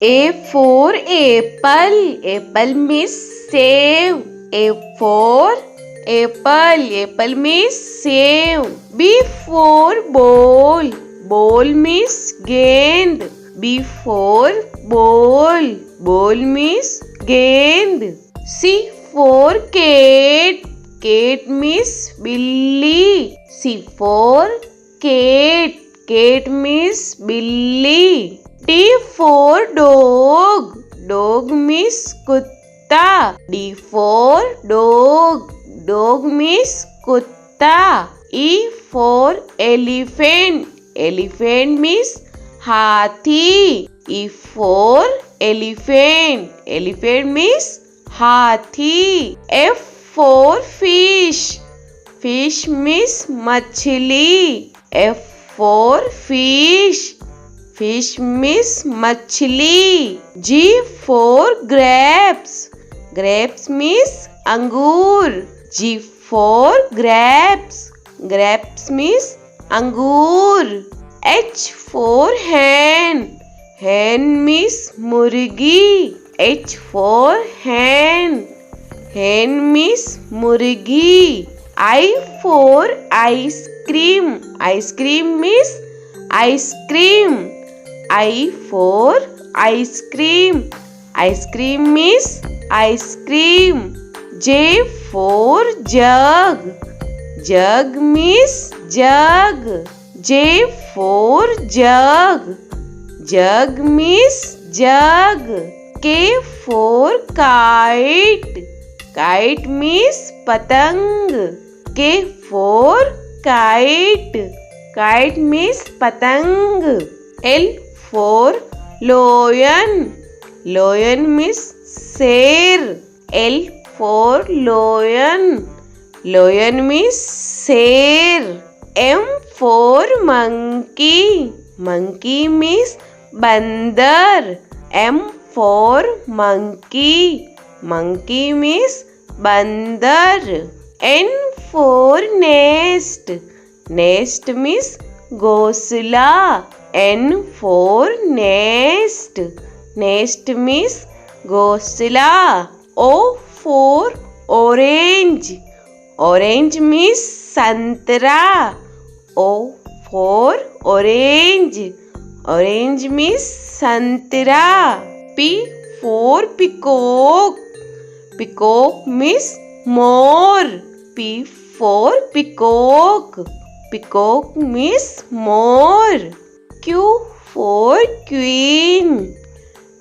A for apple. Apple means save. A for apple. Apple means save. B for ball. Ball means gend. B for ball. Ball means gend. C for cat. Cat means billy. C for cat. Cat means billy. D for dog. Dog means kutta. D for dog. Dog means kutta. E for elephant. Elephant means hathi. E for elephant. Elephant means hathi. F for fish. Fish means machli. F for fish. Fish means machli. G for grapes. Grapes means angur. G for grapes. Grapes means angur. H for hen. Hen means murgi. H for hen. Hen means murgi. I for ice cream. Ice cream means ice cream. I for ice cream. Ice cream means ice cream. J for jug. Jug means jug. J for jug. Jug means jug. K for kite. Kite means patang. K for kite. Kite means patang. L for lion. Lion means sher. L for lion. Lion means sher. M for monkey. Monkey means bandar. M for monkey. Monkey means bandar. N for nest. Nest means ghosla. N for nest. Nest means ghosla. O for orange. Orange means santra. O for orange. Orange means santra. P for peacock. Peacock means more. P for peacock. Peacock means more. Q for queen.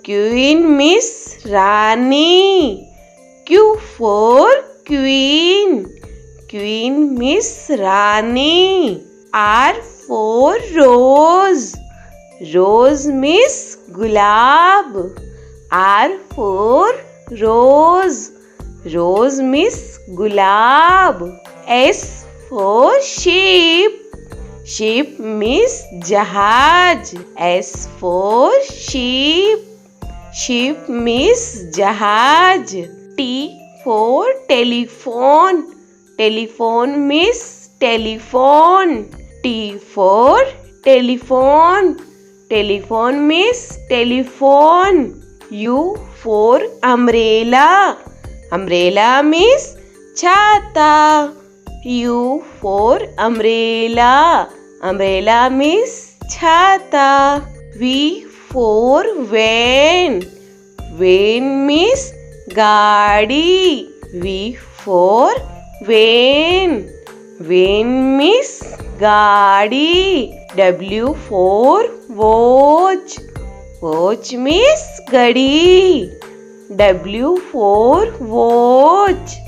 Queen means Rani. Q for queen. Queen means Rani. R for rose. Rose means gulab. R for rose. Rose means gulab. S for sheep. Sheep means jahaj. S for sheep. Sheep means jahaj. T for telephone. Telephone means telephone. T for telephone. Telephone means telephone. U for umbrella. Umbrella means chhata. U for umbrella. Umbrella means chhata. V for van. Van means gaadi. V for van. Van means gaadi. W for watch. Watch means gadi. W for watch.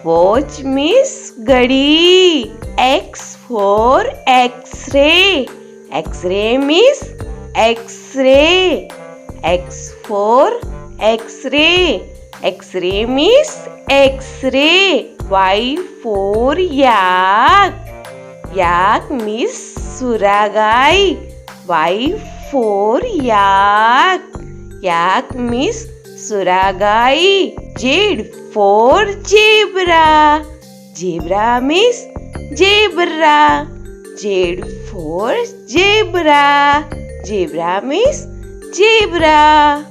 Watch means gadi. X for X-ray. X-ray means X-ray. X for X-ray. X-ray means X-ray. Y for yak. Yak means suragai. Y for yak. Yak means suragai. Z for zebra. Zebra means zebra. Z for zebra. Zebra means zebra.